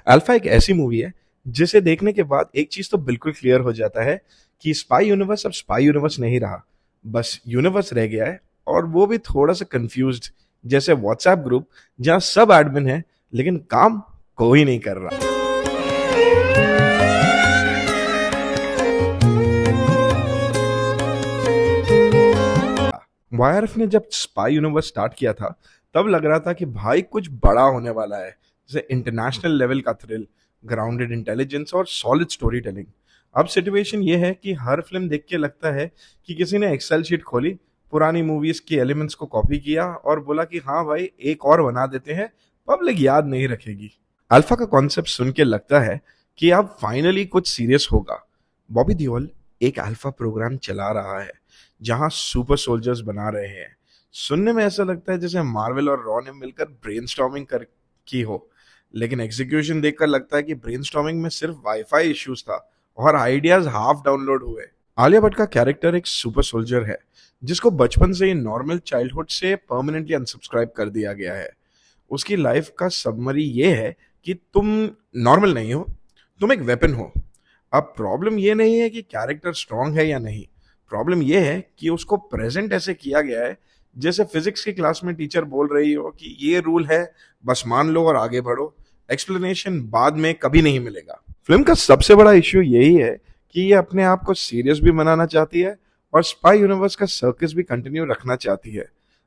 Alpha एक ऐसी movie है जिसे देखने के बाद एक चीज तो बिल्कुल क्लियर हो जाता है कि स्पाई यूनिवर्स अब स्पाई यूनिवर्स नहीं रहा, बस यूनिवर्स रह गया है। और वो भी थोड़ा सा कंफ्यूज्ड, जैसे व्हाट्सएप ग्रुप जहां सब एडमिन है लेकिन काम कोई नहीं कर रहा। वाईआरएफ ने जब स्पाई यूनिवर्स स्टार्ट किया था तब लग रहा था कि भाई कुछ बड़ा होने वाला है, जैसे इंटरनेशनल लेवल का थ्रिल, ग्राउंडेड इंटेलिजेंस और सॉलिड स्टोरी टेलिंग। अब सिचुएशन ये है कि हर फिल्म देख के लगता है कि किसी ने एक्सेल शीट खोली, पुरानी मूवीज के एलिमेंट्स को कॉपी किया और बोला कि हाँ भाई एक और बना देते हैं, पब्लिक याद नहीं रखेगी। अल्फा का कॉन्सेप्ट सुन के लगता है कि अब फाइनली कुछ सीरियस होगा। बॉबी देओल एक अल्फा प्रोग्राम चला रहा है जहां सुपर सोल्जर्स बना रहे हैं। सुनने में ऐसा लगता है जैसे मार्वल और रॉ ने मिलकर ब्रेनस्टॉर्मिंग कर की हो, लेकिन एग्जीक्यूशन देखकर लगता है कि ब्रेनस्टॉर्मिंग में सिर्फ वाईफाई इश्यूज था और आइडियाज हाफ डाउनलोड हुए। आलिया भट्ट का कैरेक्टर एक सुपर सोल्जर है जिसको बचपन से ही नॉर्मल चाइल्डहुड से परमानेंटली अनसब्सक्राइब कर दिया गया है। उसकी लाइफ का समरी ये है कि तुम नॉर्मल नहीं हो, तुम एक वेपन हो। अब प्रॉब्लम ये नहीं है कि कैरेक्टर स्ट्रांग है या नहीं, प्रॉब्लम ये है कि उसको प्रेजेंट ऐसे किया गया है जैसे फिजिक्स की क्लास में टीचर बोल रही हो कि ये रूल है, बस मान लो और आगे बढ़ो, एक्सप्लेनेशन बाद में कभी नहीं मिलेगा। फिल्म का सबसे बड़ा इश्यू यही है कि ये अपने आप को सीरियस भी बनाना चाहती है और स्पाई यूनिवर्स का सर्कस भी कंटिन्यू रखना चाहती है।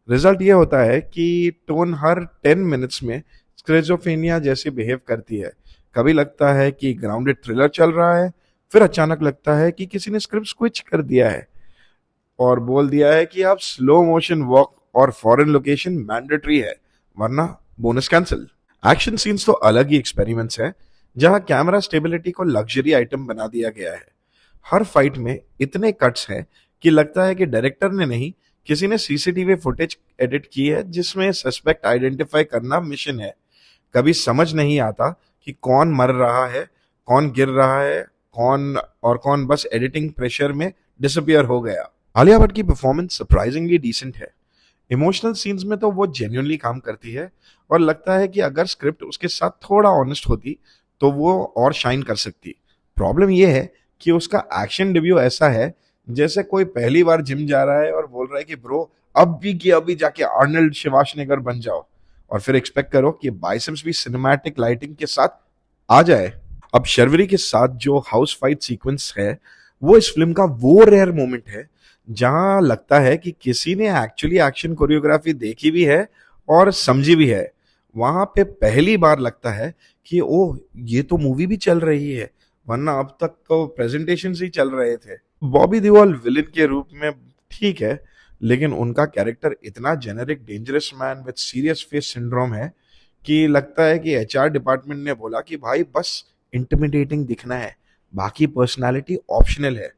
रिजल्ट ये होता है कि टोन हर 10 मिनट्स में स्क्रिजोफेनिया जैसी बिहेव करती है। कभी लगता है कि ग्राउंडेड थ्रिलर चल रहा है, फिर अचानक लगता है कि किसी ने स्क्रिप्ट स्विच कर दिया है और बोल दिया है कि अब स्लो मोशन वॉक और फॉरेन लोकेशन मैंडेटरी है, वरना बोनस कैंसिल। एक्शन सीन्स तो अलग ही एक्सपेरिमेंट्स है जहां कैमरा स्टेबिलिटी को लग्जरी आइटम बना दिया गया है। हर फाइट में इतने कट्स हैं कि लगता है कि डायरेक्टर ने नहीं, किसी ने सीसीटीवी फुटेज एडिट की है जिसमें सस्पेक्ट आइडेंटिफाई करना मिशन है। कभी समझ नहीं आता कि कौन मर रहा है, कौन गिर रहा है, कौन बस एडिटिंग प्रेशर में डिसअपियर हो गया। आलिया भट्ट की परफॉर्मेंस सरप्राइजिंगली डिसेंट है। इमोशनल सीन्स में तो वो जेन्युइनली काम करती है और लगता है कि अगर स्क्रिप्ट उसके साथ थोड़ा ऑनेस्ट होती तो वो और शाइन कर सकती। प्रॉब्लम ये है कि उसका एक्शन डेब्यू ऐसा है जैसे कोई पहली बार जिम जा रहा है और बोल रहा है कि ब्रो अभी जाके आर्नल्ड शिवाशनेगर बन जाओ, और फिर एक्सपेक्ट करो कि बाइसेप्स भी सिनेमैटिक लाइटिंग के साथ आ जाए। अब शर्वरी के साथ जो हाउस फाइट सीक्वेंस है वो इस फिल्म का वो रेयर मोमेंट है जहां लगता है कि किसी ने एक्चुअली एक्शन कोरियोग्राफी देखी भी है और समझी भी है। वहां पे पहली बार लगता है कि ओह ये तो मूवी भी चल रही है, वरना अब तक तो प्रेजेंटेशन ही चल रहे थे। बॉबी देओल विलन के रूप में ठीक है, लेकिन उनका कैरेक्टर इतना generic dangerous man with serious face syndrome है कि लगता है कि एचआर डिपार्टमेंट ने बोला कि भाई बस इंटिमिडेटिंग दिखना है, बाकी पर्सनालिटी ऑप्शनल है।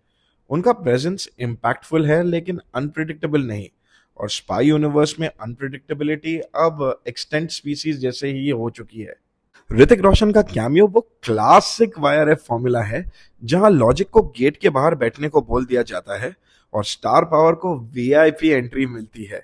उनका प्रेजेंस इम्पैक्टफुल है लेकिन अनप्रिडिक्टेबल नहीं, और स्पाई यूनिवर्स में अनप्रिडिक्टेबिलिटी अब एक्सटेंट स्पीसीज जैसे ही हो चुकी है। ऋतिक रोशन का कैमियो वो क्लासिक वाईआरएफ फॉर्मूला है जहां लॉजिक को गेट के बाहर बैठने को बोल दिया जाता है और स्टार पावर को वीआईपी एंट्री मिलती है।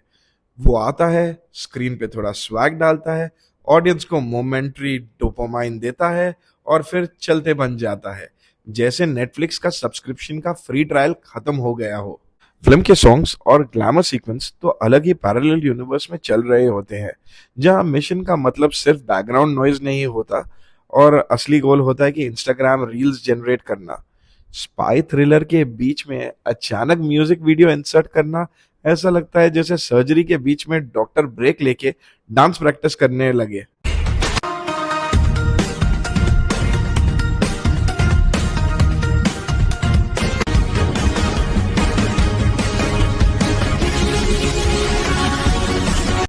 वो आता है, स्क्रीन पे थोड़ा स्वैग डालता है, ऑडियंस को मोमेंट्री डोपामाइन देता है और फिर चलते बन जाता है, जैसे नेटफ्लिक्स का सब्सक्रिप्शन का फ्री ट्रायल खत्म हो गया हो। फिल्म के सॉन्ग्स और ग्लैमर सीक्वेंस तो अलग ही पैरेलल यूनिवर्स में चल रहे होते हैं, जहां मिशन का मतलब सिर्फ बैकग्राउंड नॉइज नहीं होता और असली गोल होता है कि इंस्टाग्राम रील्स जनरेट करना। स्पाई थ्रिलर के बीच में अचानक म्यूजिक वीडियो इंसर्ट करना ऐसा लगता है जैसे सर्जरी के बीच में डॉक्टर ब्रेक लेके डांस प्रैक्टिस करने लगे।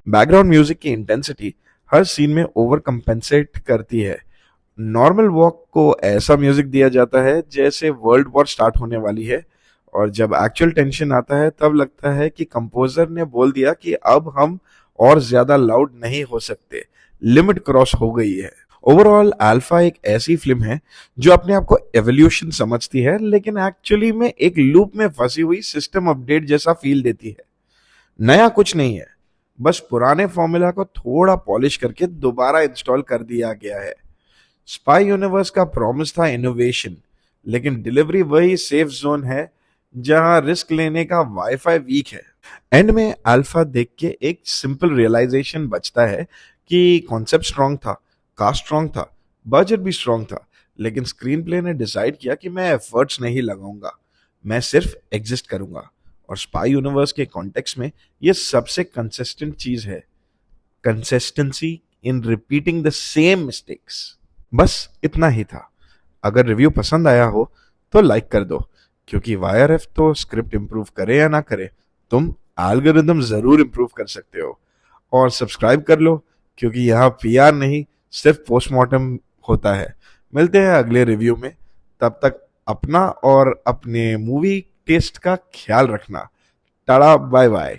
बैकग्राउंड म्यूजिक की इंटेंसिटी हर सीन में ओवर कंपेंसेट करती है। नॉर्मल वॉक को ऐसा म्यूजिक दिया जाता है जैसे वर्ल्ड वॉर स्टार्ट होने वाली है, और जब एक्चुअल टेंशन आता है तब लगता है कि कंपोजर ने बोल दिया कि अब हम और ज्यादा लाउड नहीं हो सकते, लिमिट क्रॉस हो गई है। ओवरऑल अल्फा एक ऐसी फिल्म है जो अपने आप को एवोल्यूशन समझती है लेकिन एक्चुअली में एक लूप में फंसी हुई सिस्टम अपडेट जैसा फील देती है। नया कुछ नहीं है, बस पुराने फॉर्मूला को थोड़ा पॉलिश करके दोबारा इंस्टॉल कर दिया गया है। स्पाई यूनिवर्स का प्रॉमिस था इनोवेशन, लेकिन डिलीवरी वही सेफ जोन है जहां रिस्क लेने का वाईफाई वीक है। एंड में अल्फा देख के एक सिंपल रियलाइजेशन बचता है कि कॉन्सेप्ट स्ट्रांग था, कास्ट स्ट्रांग था, बजट भी स्ट्रांग था, लेकिन स्क्रीन प्ले ने डिसाइड किया कि मैं एफर्ट्स नहीं लगाऊंगा, मैं सिर्फ एग्जिस्ट करूंगा। और स्पाई यूनिवर्स के कॉन्टेक्स्ट में ये सबसे कंसिस्टेंट चीज है, consistency in repeating the same mistakes. बस इतना ही था। अगर रिव्यू पसंद आया हो तो लाइक कर दो, क्योंकि वाईआरएफ तो स्क्रिप्ट इंप्रूव करे या ना करे, तुम एल्गोरिदम जरूर इंप्रूव कर सकते हो। और सब्सक्राइब कर लो, क्योंकि यहाँ पीआर नहीं, सिर्फ पोस्टमार्टम होता है। मिलते हैं अगले रिव्यू में, तब तक अपना और अपने मूवी टेस्ट का ख्याल रखना। टाटा, बाय बाय।